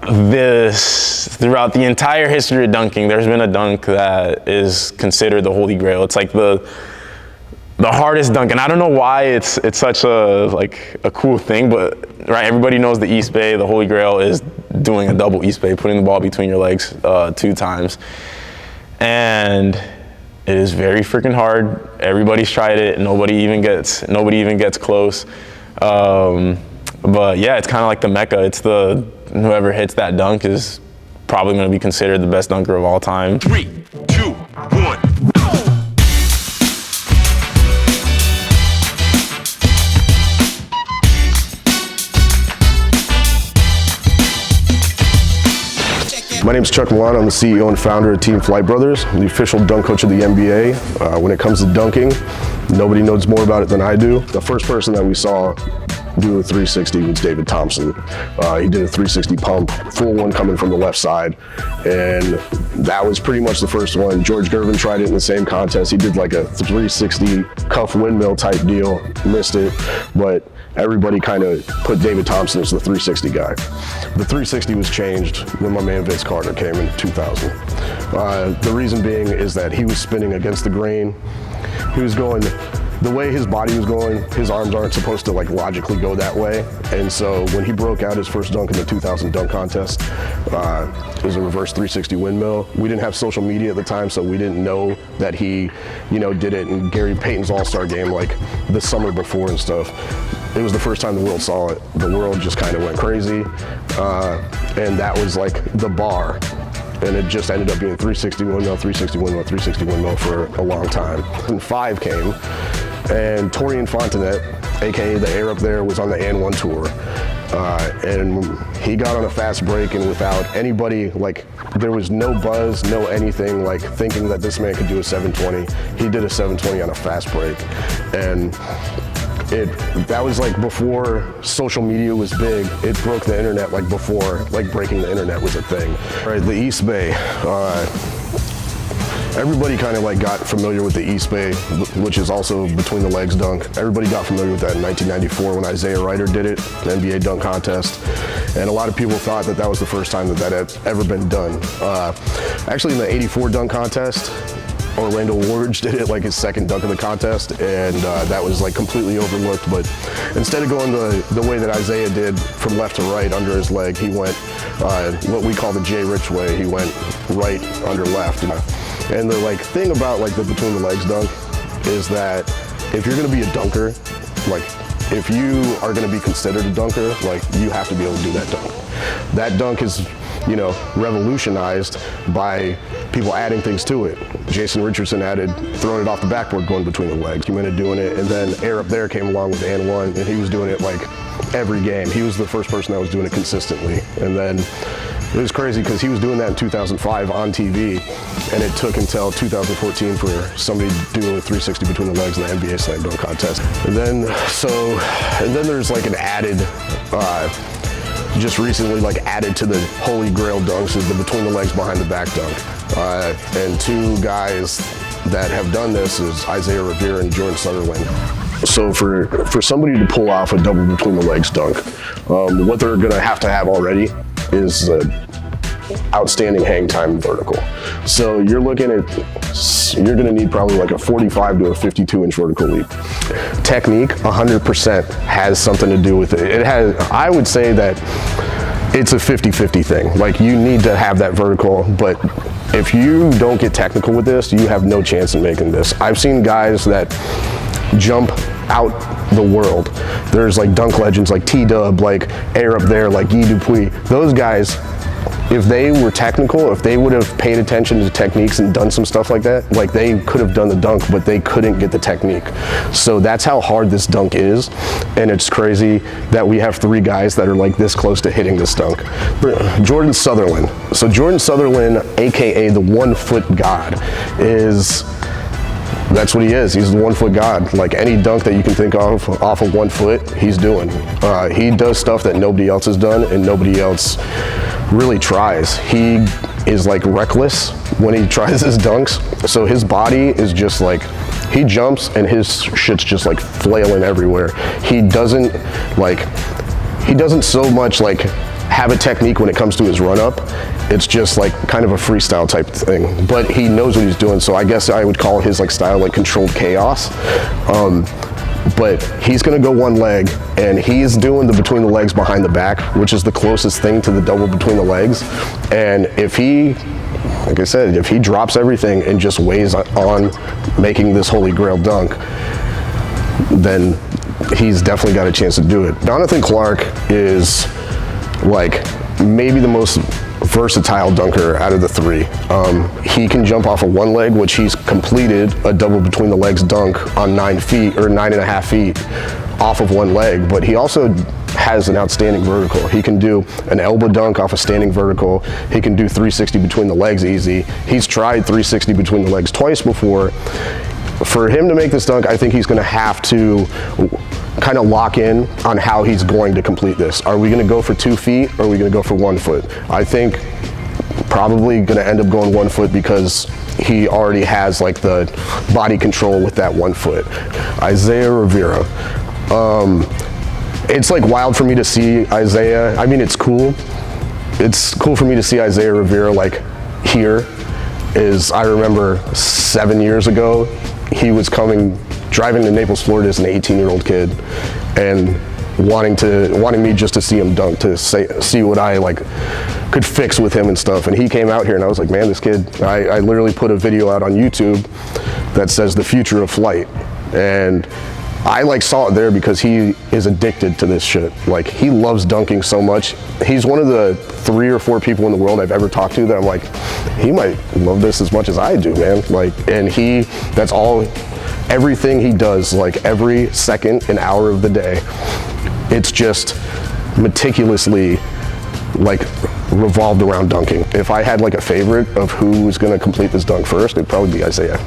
throughout the entire history of dunking, there's been a dunk that is considered the Holy Grail. It's like the hardest dunk, and I don't know why it's such a cool thing, but right, everybody knows the Eastbay. The Holy Grail is doing a double Eastbay, putting the ball between your legs 2 times, and it is very freaking hard. Everybody's tried it. Nobody even gets close. But yeah, it's kind of like the Mecca. It's whoever hits that dunk is probably going to be considered the best dunker of all time. 3, 2, 1. My name is Chuck Millan. I'm the CEO and founder of Team Flight Brothers. I'm the official dunk coach of the NBA. When it comes to dunking, nobody knows more about it than I do. The first person that we saw do a 360 was David Thompson. He did a 360 pump, full one coming from the left side, and that was pretty much the first one. George Gervin tried it in the same contest. He did like a 360 cuff windmill type deal, missed it, but everybody kind of put David Thompson as the 360 guy. The 360 was changed when my man Vince Carter came in 2000. The reason being is that he was spinning against the grain. He was going, the way his body was going, his arms aren't supposed to like logically go that way. And so when he broke out his first dunk in the 2000 dunk contest, it was a reverse 360 windmill. We didn't have social media at the time, so we didn't know that he, did it in Gary Payton's All-Star game like the summer before and stuff. It was the first time the world saw it. The world just kind of went crazy, and that was like the bar. And it just ended up being 360 windmill, 360 windmill, 360 windmill for a long time. And 5 came, and Torian Fontenette, AKA the Air Up There, was on the And1 tour. And he got on a fast break, and without anybody, there was no buzz, no anything, thinking that this man could do a 720. He did a 720 on a fast break. And that was before social media was big. It broke the internet before breaking the internet was a thing. Right, the Eastbay. Everybody kind of got familiar with the Eastbay, which is also between the legs dunk. Everybody got familiar with that in 1994 when Isaiah Ryder did it, the NBA dunk contest. And a lot of people thought that that was the first time that had ever been done. Actually in the 84 dunk contest, Orlando Wardge did it his second dunk of the contest, and that was completely overlooked. But instead of going the way that Isaiah did from left to right under his leg, he went what we call the Jay Rich way. He went right under left. And the thing about the between the legs dunk is that if you're going to be a dunker, if you are going to be considered a dunker, you have to be able to do that dunk. That dunk is revolutionized by people adding things to it. Jason Richardson added throwing it off the backboard going between the legs. He went doing it, and then Air Up There came along with And1, and he was doing it every game. He was the first person that was doing it consistently. And then it was crazy because he was doing that in 2005 on TV, and it took until 2014 for somebody to do a 360 between the legs in the NBA slam dunk contest. And then there's an added, just recently added to the Holy Grail dunks is the between the legs behind the back dunk. And 2 guys that have done this is Isaiah Rivera and Jordan Southerland. So for somebody to pull off a double between the legs dunk, what they're gonna have to have already is outstanding hang time vertical. So you're gonna need probably a 45 to a 52 inch vertical leap. Technique 100% has something to do with it. I would say that it's a 50-50 thing. You need to have that vertical, but if you don't get technical with this, you have no chance in making this. I've seen guys that jump out the world. There's dunk legends like T-Dub, Air Up There, Guy Dupuis. Those guys, if they were technical, if they would have paid attention to techniques and done some stuff like that, they could have done the dunk, but they couldn't get the technique. So that's how hard this dunk is, and it's crazy that we have 3 guys that are this close to hitting this dunk. Jordan Southerland. So Jordan Southerland, AKA the 1 foot god, that's what he is. He's the 1 foot god. Any dunk that you can think of off of 1 foot, he's doing. He does stuff that nobody else has done and nobody else really tries. He is reckless when he tries his dunks. So his body is just he jumps and his shit's just flailing everywhere. He doesn't so much have a technique when it comes to his run up. It's just like kind of a freestyle type thing, but he knows what he's doing. So I guess I would call his like style like controlled chaos. But he's gonna go one leg, and he's doing the between the legs behind the back, which is the closest thing to the double between the legs. And if he, like I said, if he drops everything and just weighs on making this Holy Grail dunk, then he's definitely got a chance to do it. Jonathan Clark is like maybe the most versatile dunker out of the three. He can jump off of one leg, which he's completed a double between the legs dunk on 9 feet or 9.5 feet off of one leg, but he also has an outstanding vertical. He can do an elbow dunk off a standing vertical. He can do 360 between the legs easy. He's tried 360 between the legs twice before. For him to make this dunk, I think he's gonna have to kind of lock in on how he's going to complete this. Are we gonna go for 2 feet, or are we gonna go for 1 foot? I think probably gonna end up going 1 foot because he already has like the body control with that 1 foot. Isaiah Rivera. It's like wild for me to see Isaiah. I mean, it's cool. It's cool for me to see Isaiah Rivera like here. I remember 7 years ago, he was driving to Naples, Florida as an 18-year-old kid, and wanting me just to see him dunk, to see what I like could fix with him and stuff. And he came out here, and I was like, man, this kid. I literally put a video out on YouTube that says the future of flight, and I like saw it there because he is addicted to this shit. Like, he loves dunking so much. He's one of the 3 or 4 people in the world I've ever talked to that I'm like, he might love this as much as I do, man. Like, and that's all, everything he does, like every second and hour of the day, it's just meticulously like revolved around dunking. If I had like a favorite of who was gonna complete this dunk first, it'd probably be Isaiah.